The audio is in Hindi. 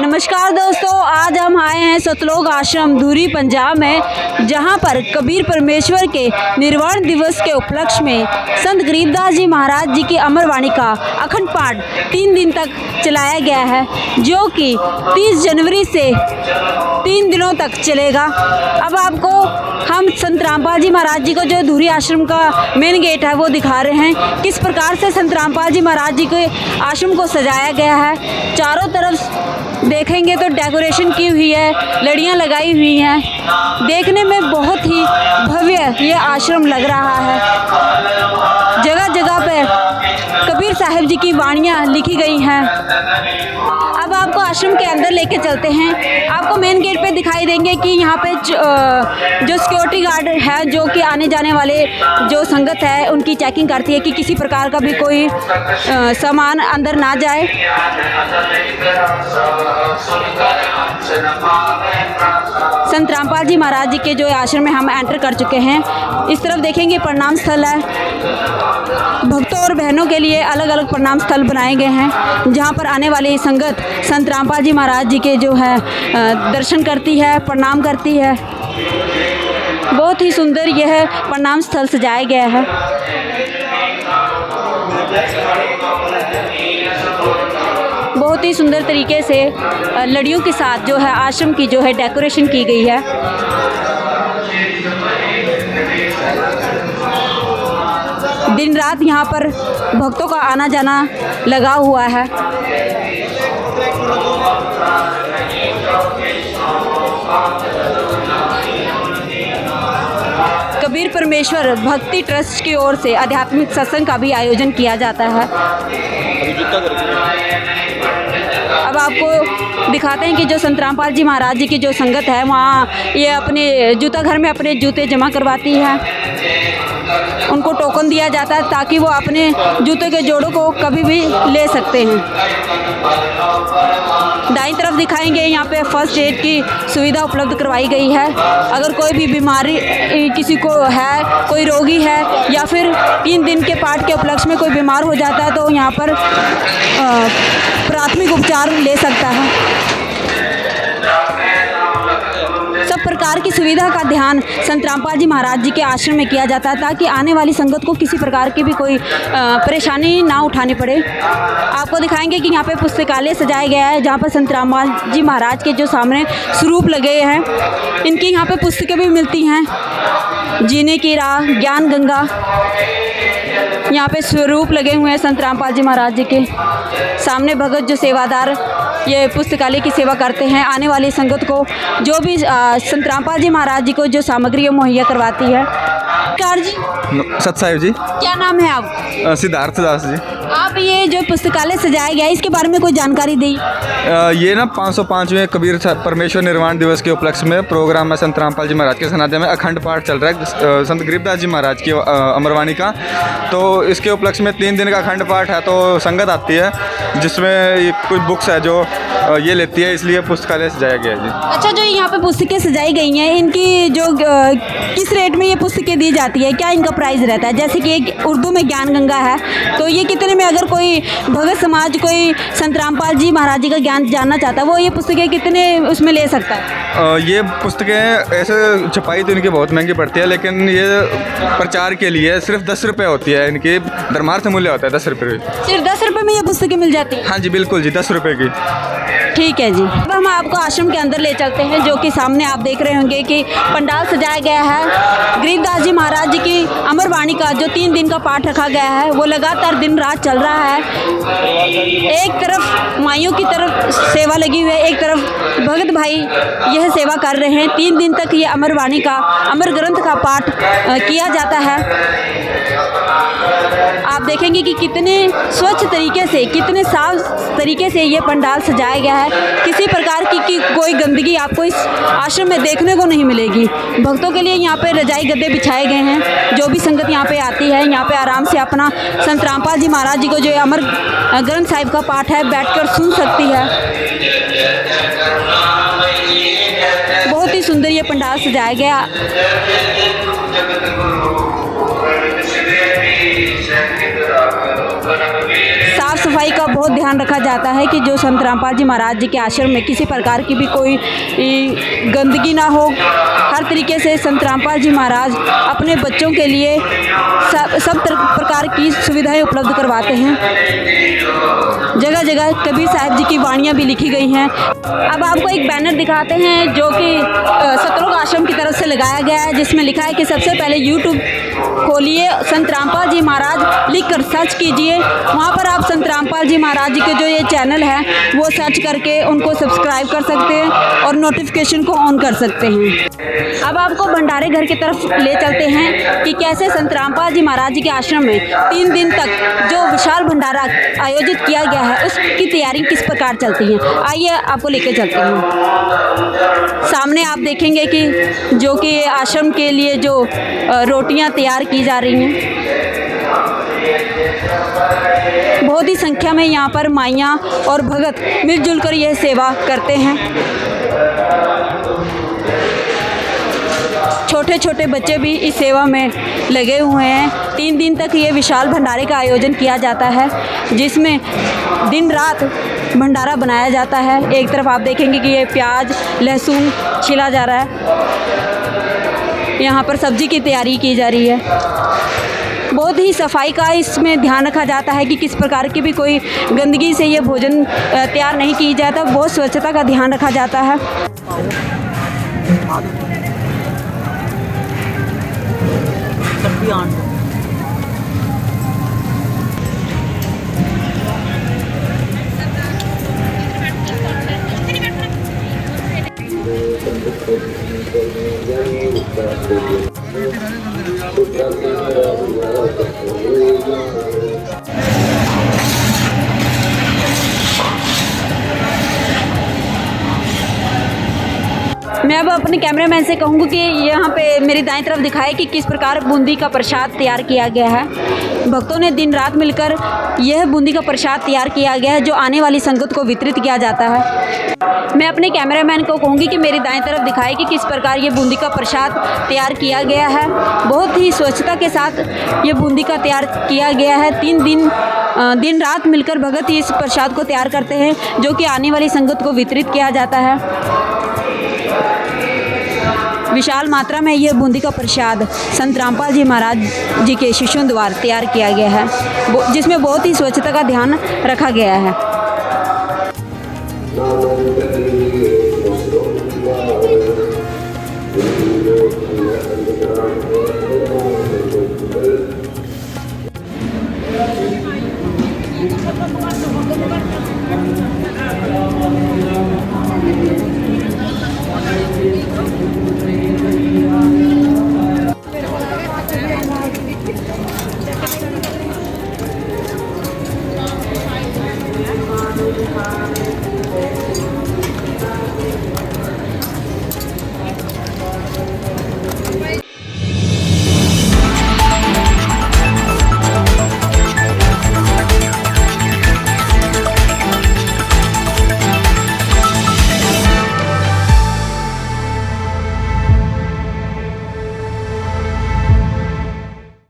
नमस्कार दोस्तों, आज हम आए हैं सतलोक आश्रम धुरी पंजाब में, जहां पर कबीर परमेश्वर के निर्वाण दिवस के उपलक्ष्य में संत गरीबदास जी महाराज जी की अमरवाणी का अखंड पाठ 3 दिन तक चलाया गया है, जो कि 30 जनवरी से 3 दिनों तक चलेगा। अब आपको हम संत रामपाल जी महाराज जी को जो धुरी आश्रम का मेन गेट है वो दिखा रहे हैं। किस प्रकार से संत रामपाल जी महाराज जी के आश्रम को सजाया गया है। चारों तरफ देखेंगे तो डेकोरेशन की हुई है, लड़ियां लगाई हुई हैं। देखने में बहुत ही भव्य ये आश्रम लग रहा है। जगह जगह पे कबीर साहिब जी की वाणियाँ लिखी गई हैं। अब आपको आश्रम के अंदर लेके चलते हैं। आपको मेन गेट पे दिखाई देंगे कि यहाँ पे जो सिक्योरिटी गार्ड है, जो कि आने जाने वाले जो संगत है उनकी चेकिंग करती है कि किसी प्रकार का भी कोई सामान अंदर ना जाए। संत रामपाल जी महाराज जी के जो आश्रम में हम एंटर कर चुके हैं। इस तरफ देखेंगे प्रणाम स्थल है। भक्तों और बहनों के लिए अलग अलग प्रणाम स्थल बनाए गए हैं, जहां पर आने वाली संगत संत रामपाल जी महाराज जी के जो है दर्शन करती है, प्रणाम करती है। बहुत ही सुंदर यह प्रणाम स्थल सजाया गया है। बहुत ही सुंदर तरीके से लड़ियों के साथ जो है आश्रम की जो है डेकोरेशन की गई है। दिन रात यहाँ पर भक्तों का आना जाना लगा हुआ है। कबीर परमेश्वर भक्ति ट्रस्ट की ओर से आध्यात्मिक सत्संग का भी आयोजन किया जाता है। अब आपको दिखाते हैं कि जो संत रामपाल जी महाराज जी की जो संगत है, वहाँ ये अपने जूता घर में अपने जूते जमा करवाती है। उनको टोकन दिया जाता है ताकि वो अपने जूते के जोड़ों को कभी भी ले सकते हैं। दाईं तरफ दिखाएंगे, यहाँ पे फर्स्ट एड की सुविधा उपलब्ध करवाई गई है। अगर कोई भी बीमारी किसी को है, कोई रोगी है या फिर 3 दिन के पाठ के उपलक्ष्य में कोई बीमार हो जाता है तो यहाँ पर प्राथमिक उपचार ले सकता है। सब प्रकार की सुविधा का ध्यान संत रामपाल जी महाराज जी के आश्रम में किया जाता है, ताकि आने वाली संगत को किसी प्रकार की भी कोई परेशानी ना उठानी पड़े। आपको दिखाएंगे कि यहाँ पे पुस्तकालय सजाया गया है, जहाँ पर संत रामपाल जी महाराज के जो सामने स्वरूप लगे हैं, इनकी यहाँ पे पुस्तकें भी मिलती हैं। जीने की राह, ज्ञान गंगा, यहाँ पे स्वरूप लगे हुए हैं संत रामपाल जी महाराज जी के। सामने भगत जो सेवादार ये पुस्तकालय की सेवा करते हैं, आने वाली संगत को जो भी संत रामपाल जी महाराज जी को जो सामग्री मुहैया करवाती है। कार जी, सत साहिब जी। क्या नाम है आप? सिद्धार्थ दास जी। आप ये जो पुस्तकालय सजाया गया है, इसके बारे में कोई जानकारी दी? ये ना 505वें कबीर परमेश्वर निर्वाण दिवस के उपलक्ष्य में प्रोग्राम में संत रामपाल जी महाराज के सानिध्य में अखंड पाठ चल रहा है संत गरीबदास जी महाराज की अमरवाणी का। तो इसके उपलक्ष्य में 3 दिन का अखंड पाठ है। तो संगत आती है जिसमें कुछ बुक्स है जो ये लेती है, इसलिए पुस्तकालय सजाया गया है जी। अच्छा, जो यहाँ पे पुस्तकें सजाई गई हैं, इनकी जो किस रेट में ये पुस्तकें दी जाती है, क्या इनका प्राइस रहता है? जैसे कि एक उर्दू में ज्ञान गंगा है, तो ये कितने में, अगर कोई भगत समाज कोई संत रामपाल जी महाराज जी का ज्ञान जानना चाहता है, वो ये पुस्तकें कितने उसमें ले सकता है? ये पुस्तकें ऐसे छपाई तो इनकी बहुत महंगी पड़ती है, लेकिन ये प्रचार के लिए सिर्फ 10 रुपये होती है। इनकी धर्मार्थ मूल्य होता है 10 रुपये। सिर्फ 10 रुपये में ये पुस्तकें मिल जाती हैं? हाँ जी, बिल्कुल जी, 10 रुपये की। ठीक है जी। अब हम आपको आश्रम के अंदर ले चलते हैं, जो कि सामने आप देख रहे होंगे कि पंडाल सजाया गया है। गरीबदास जी महाराज जी की अमरवाणी का जो 3 दिन का पाठ रखा गया है, वो लगातार दिन रात चल रहा है। एक तरफ माइयों की तरफ सेवा लगी हुई है, एक तरफ भगत भाई यह सेवा कर रहे हैं। 3 दिन तक ये अमरवाणी का, अमर ग्रंथ का पाठ किया जाता है। आप देखेंगे कि कितने स्वच्छ तरीके से, कितने साफ तरीके से ये पंडाल सजाया गया है। किसी प्रकार की कोई गंदगी आपको इस आश्रम में देखने को नहीं मिलेगी। भक्तों के लिए यहाँ पे रजाई गद्दे बिछाए गए हैं। जो भी संगत यहाँ पे आती है, यहाँ पे आराम से अपना संत रामपाल जी महाराज जी को जो अमर ग्रंथ साहिब का पाठ है बैठकर सुन सकती है। बहुत ही सुंदर ये पंडाल सजाया गया। साफ सफाई का बहुत ध्यान रखा जाता है कि जो संत रामपाल जी महाराज जी के आश्रम में किसी प्रकार की भी कोई गंदगी ना हो। हर तरीके से संत रामपाल जी महाराज अपने बच्चों के लिए सब प्रकार की सुविधाएं उपलब्ध करवाते हैं। जगह जगह कबीर साहब जी की वाणियाँ भी लिखी गई हैं। अब आपको एक बैनर दिखाते हैं जो कि सतलोक आश्रम की तरफ से लगाया गया है, जिसमें लिखा है कि सबसे पहले यूट्यूब खोलिए, संत रामपाल जी महाराज लिखकर सर्च कीजिए। वहाँ पर आप संत रामपाल जी महाराज जी के जो ये चैनल है वो सर्च करके उनको सब्सक्राइब कर सकते हैं और नोटिफिकेशन को ऑन कर सकते हैं। अब आपको भंडारे घर की तरफ ले चलते हैं कि कैसे संत रामपाल जी महाराज जी के आश्रम में 3 दिन तक जो विशाल भंडारा आयोजित किया गया है उसकी तैयारी किस प्रकार चलती है। आइए आपको लेके चलते हैं। सामने आप देखेंगे कि जो कि आश्रम के लिए जो रोटियां तैयार की जा रही हैं, बहुत ही संख्या में यहाँ पर माइयाँ और भगत मिलजुल कर यह सेवा करते हैं। छोटे छोटे बच्चे भी इस सेवा में लगे हुए हैं। 3 दिन तक ये विशाल भंडारे का आयोजन किया जाता है, जिसमें दिन रात भंडारा बनाया जाता है। एक तरफ आप देखेंगे कि ये प्याज लहसुन छिला जा रहा है, यहाँ पर सब्जी की तैयारी की जा रही है। बहुत ही सफाई का इसमें ध्यान रखा जाता है कि किस प्रकार की भी कोई गंदगी से ये भोजन तैयार नहीं की जाता। बहुत स्वच्छता का ध्यान रखा जाता है। मैं अब अपने कैमरामैन से कहूँगी कि यहाँ पे मेरी दाईं तरफ दिखाए कि किस प्रकार बूंदी का प्रसाद तैयार किया गया है। भक्तों ने दिन रात मिलकर यह बूंदी का प्रसाद तैयार किया गया है, जो आने वाली संगत को वितरित किया जाता है। मैं अपने कैमरामैन को कहूँगी कि मेरी दाईं तरफ दिखाए कि किस प्रकार ये बूंदी का प्रसाद तैयार किया गया है। बहुत ही स्वच्छता के साथ ये बूंदी का तैयार किया गया है। 3 दिन रात मिलकर भगत इस प्रसाद को तैयार करते हैं, जो कि आने वाली संगत को वितरित किया जाता है। विशाल मात्रा में यह बूंदी का प्रसाद संत रामपाल जी महाराज जी के शिष्यों द्वारा तैयार किया गया है, जिसमें बहुत ही स्वच्छता का ध्यान रखा गया है।